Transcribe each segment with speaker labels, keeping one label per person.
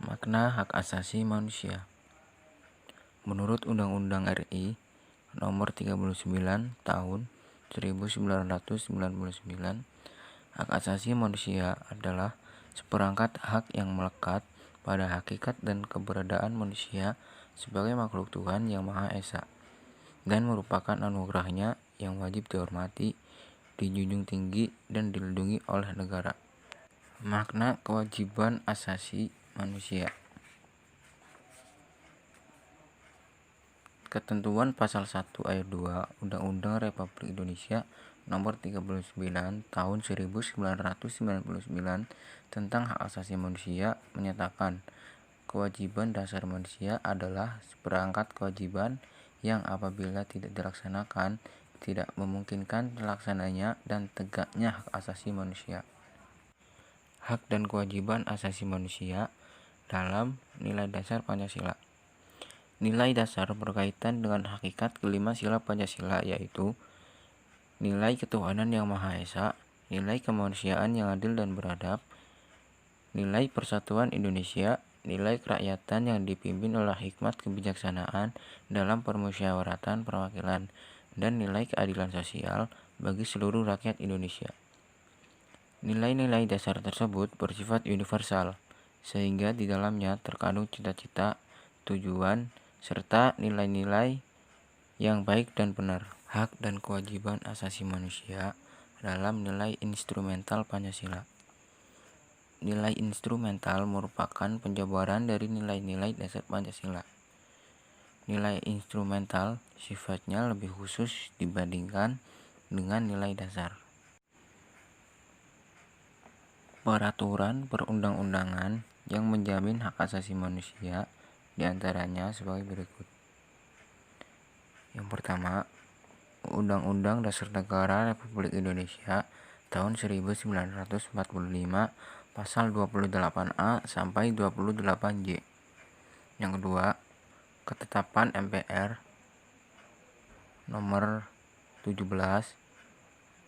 Speaker 1: Makna hak asasi manusia. Menurut Undang-Undang RI Nomor 39 Tahun 1999, hak asasi manusia adalah seperangkat hak yang melekat pada hakikat dan keberadaan manusia sebagai makhluk Tuhan yang Maha Esa, dan merupakan anugerahnya yang wajib dihormati, dijunjung tinggi, dan dilindungi oleh negara. Makna kewajiban asasi manusia. Ketentuan Pasal 1 Ayat 2 Undang-Undang Republik Indonesia Nomor 39 Tahun 1999 tentang hak asasi manusia menyatakan, kewajiban dasar manusia adalah seperangkat kewajiban yang apabila tidak dilaksanakan, tidak memungkinkan terlaksananya dan tegaknya hak asasi manusia. Hak dan kewajiban asasi manusia dalam nilai dasar Pancasila. Nilai dasar berkaitan dengan hakikat kelima sila Pancasila, yaitu nilai ketuhanan yang Maha Esa, nilai kemanusiaan yang adil dan beradab, nilai persatuan Indonesia, nilai kerakyatan yang dipimpin oleh hikmat kebijaksanaan dalam permusyawaratan perwakilan, dan nilai keadilan sosial bagi seluruh rakyat Indonesia. Nilai-nilai dasar tersebut bersifat universal, sehingga di dalamnya terkandung cita-cita, tujuan, serta nilai-nilai yang baik dan benar. Hak dan kewajiban asasi manusia dalam nilai instrumental Pancasila. Nilai instrumental merupakan penjabaran dari nilai-nilai dasar Pancasila. Nilai instrumental sifatnya lebih khusus dibandingkan dengan nilai dasar. Peraturan perundang-undangan yang menjamin hak asasi manusia diantaranya sebagai berikut. Yang pertama, Undang-Undang Dasar Negara Republik Indonesia tahun 1945 pasal 28A sampai 28J. Yang kedua, ketetapan MPR nomor 17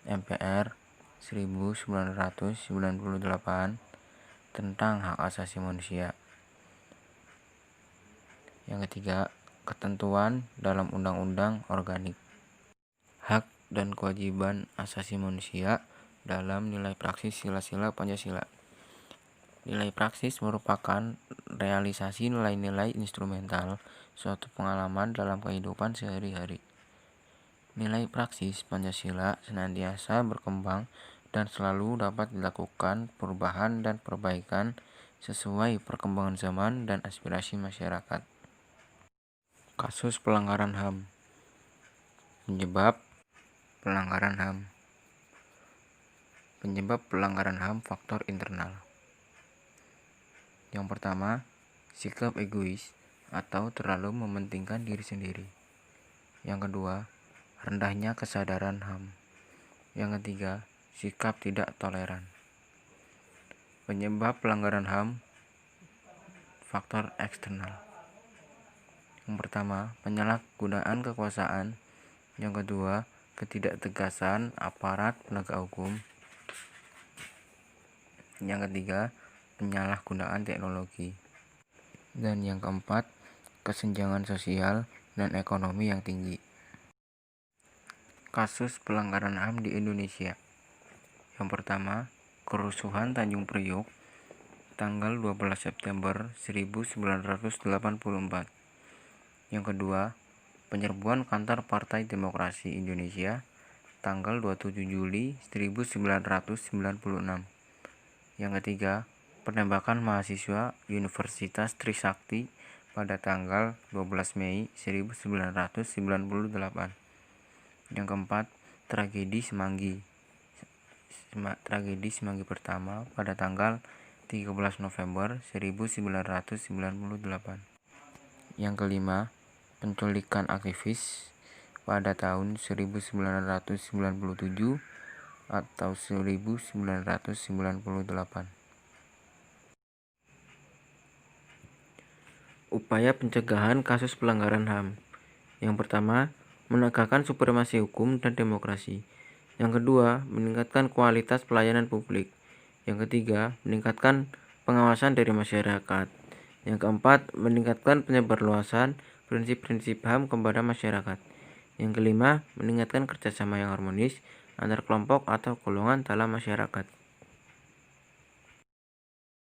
Speaker 1: MPR 1998 tentang hak asasi manusia. Yang ketiga, ketentuan dalam undang-undang organik. Hak dan kewajiban asasi manusia dalam nilai praksis sila-sila Pancasila. Nilai praksis merupakan realisasi nilai-nilai instrumental suatu pengalaman dalam kehidupan sehari-hari. Nilai praksis Pancasila senantiasa berkembang dan selalu dapat dilakukan perubahan dan perbaikan sesuai perkembangan zaman dan aspirasi masyarakat. Kasus pelanggaran HAM. Penyebab pelanggaran HAM. Penyebab pelanggaran HAM faktor internal. Yang pertama, sikap egois atau terlalu mementingkan diri sendiri. Yang kedua, rendahnya kesadaran HAM. Yang ketiga, sikap tidak toleran. Penyebab pelanggaran HAM faktor eksternal. Yang pertama, penyalahgunaan kekuasaan. Yang kedua, ketidaktegasan aparat penegak hukum. Yang ketiga, penyalahgunaan teknologi. Dan yang keempat, kesenjangan sosial dan ekonomi yang tinggi. Kasus pelanggaran HAM di Indonesia. Yang pertama, kerusuhan Tanjung Priok tanggal 12 September 1984. Yang kedua, penyerbuan kantor Partai Demokrasi Indonesia tanggal 27 Juli 1996. Yang ketiga, penembakan mahasiswa Universitas Trisakti pada tanggal 12 Mei 1998. Yang keempat, tragedi Semanggi pertama pada tanggal 13 November 1998. Yang kelima, penculikan aktivis pada tahun 1997 atau 1998. Upaya pencegahan kasus pelanggaran HAM. Yang pertama, menegakkan supremasi hukum dan demokrasi. Yang kedua, meningkatkan kualitas pelayanan publik. Yang ketiga, meningkatkan pengawasan dari masyarakat. Yang keempat, meningkatkan penyebarluasan prinsip-prinsip HAM kepada masyarakat. Yang kelima, meningkatkan kerjasama yang harmonis antar kelompok atau golongan dalam masyarakat.